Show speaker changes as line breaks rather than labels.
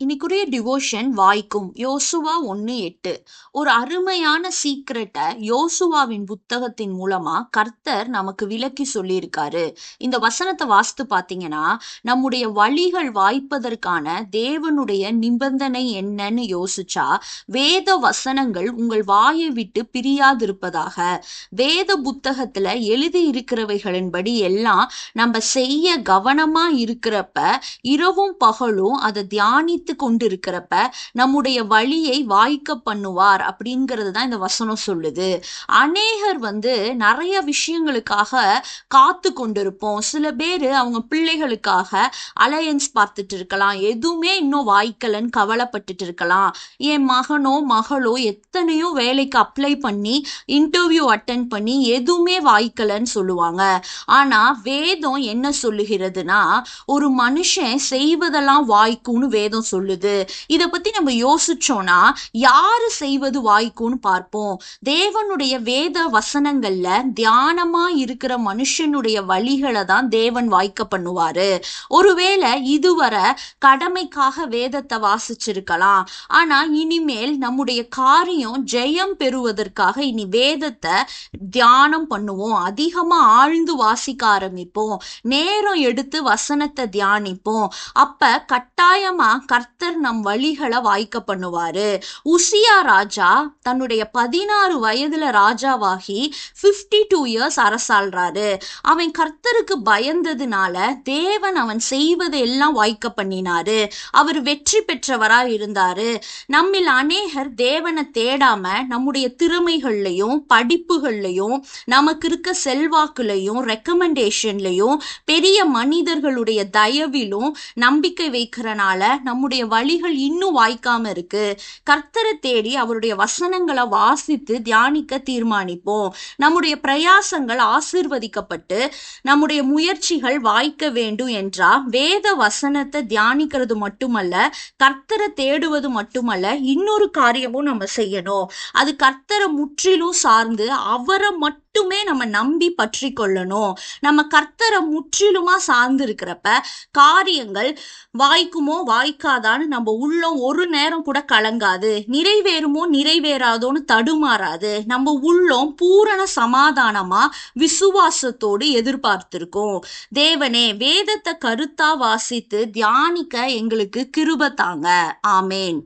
இன்னைக்குரிய devotion வாய்க்கும் யோசுவா 1:8. ஒரு அருமையான சீக்ரெட்டை யோசுவாவின் புத்தகத்தின் மூலமா கர்த்தர் நமக்கு விளக்கி சொல்லியிருக்காரு. இந்த வசனத்தை வாசித்து பார்த்தீங்கன்னா, நம்முடைய வழிகள் வாய்ப்பதற்கான தேவனுடைய நிபந்தனை என்னன்னு யோசிச்சா, வேத வசனங்கள் உங்கள் வாயை விட்டு பிரியாதிருப்பதாக. வேத புத்தகத்துல எழுதி இருக்கிறவைகளின்படி எல்லாம் நம்ம செய்ய கவனமா இருக்கிறப்ப, இரவும் பகலும் அதை தியானித்து கொண்டிருக்கிறப்ப நம்முடைய வழியை வாய்க்க பண்ணுவார் அப்படிங்கிறது தான் இந்த வசனம் சொல்லுது. அநேகர் நிறைய விஷயங்களுக்காக காத்து கொண்டிருப்போம். சில பேர் அவங்க பிள்ளைகளுக்காக அலையன்ஸ் பார்த்துட்டு இருக்கலாம், எதுவுமே இன்னும் வாய்க்கலன்னு கவலைப்பட்டுட்டு இருக்கலாம். என் மகனோ மகளோ எத்தனையோ வேலைக்கு அப்ளை பண்ணி இன்டர்வியூ அட்டென்ட் பண்ணி எதுவுமே வாய்க்கலன்னு சொல்லுவாங்க. ஆனா வேதம் என்ன சொல்லுகிறதுனா, ஒரு மனுஷன் செய்வதெல்லாம் வாய்க்கும்னு வேதம் சொல்லுது. இத பத்தி நம்ம யோசிச்சோம்னா, யாரு செய்வது வாய்க்கும்னு பார்ப்போம். தேவனுடைய வேத வசனங்கள்ல தியானமா இருக்கிற மனுஷனுடைய வழிகளை தான் தேவன் வாய்க்க பண்ணுவாரு. ஒருவேளை இதுவரை கடமைக்காக வேதத்தை வாசிச்சிருக்கலாம், ஆனா இனிமேல் நம்முடைய காரியம் ஜெயம் பெறுவதற்காக இனி வேதத்தை தியானம் பண்ணுவோம், அதிகமா ஆழ்ந்து வாசிக்க ஆரம்பிப்போம், நேரம் எடுத்து வசனத்தை தியானிப்போம். அப்ப கட்டாயமா கர்த்தர் நம் வழிகளை வாய்க்க பண்ணுவாரு. உசியா ராஜா தன்னுடைய 16 வயதுல ராஜாவாகி 52 இயர்ஸ் அரசாள்றாரு. அவன் கர்த்தருக்கு பயந்ததுனால தேவன் அவன் செய்வதை எல்லாம் வாய்க்க பண்ணினாரு. அவர் வெற்றி பெற்றவரா இருந்தாரு. நம்மில் அநேகர் தேவனை தேடாம நம்முடைய திறமைகள்லையும் படிப்புகள்லையும் நமக்கு இருக்க செல்வாக்குலையும் ரெக்கமெண்டேஷன்லையும் பெரிய மனிதர்களுடைய தயவிலும் நம்பிக்கை வைக்கிறனால நம்முடைய வழிகள் இன்னும் வாய்க்காம இருக்கு. கர்த்தரை தேடி அவருடைய வசனங்களை வாசித்து தியானிக்க தீர்மானிப்போம். நம்முடைய பிரயாசங்கள் ஆசீர்வதிக்கப்பட்டு நம்முடைய முயற்சிகள் வாய்க்க வேண்டும் என்றா வேத வசனத்தை தியானிக்கிறது மட்டுமல்ல, கர்த்தரை தேடுவது மட்டுமல்ல, இன்னொரு காரியமும் நம்ம செய்யணும். அது கர்த்தரை முற்றிலும் சார்ந்து அவரை மட்டுமே நம்ம நம்பி பற்றி கொள்ளணும். நம்ம கர்த்தரை முற்றிலுமா சார்ந்து இருக்கிறப்ப காரியங்கள் வாய்க்குமோ வாய்க்காதான்னு நம்ம உள்ளம் ஒரு நேரம் கூட கலங்காது. நிறைவேறுமோ நிறைவேறாதோன்னு தடுமாறாது. நம்ம உள்ளம் பூரண சமாதானமா விசுவாசத்தோடு எதிர்பார்த்திருக்கோம். தேவனே, வேதத்தை கருத்தா வாசித்து தியானிக்க எங்களுக்கு கிருபை தாங்க. ஆமேன்.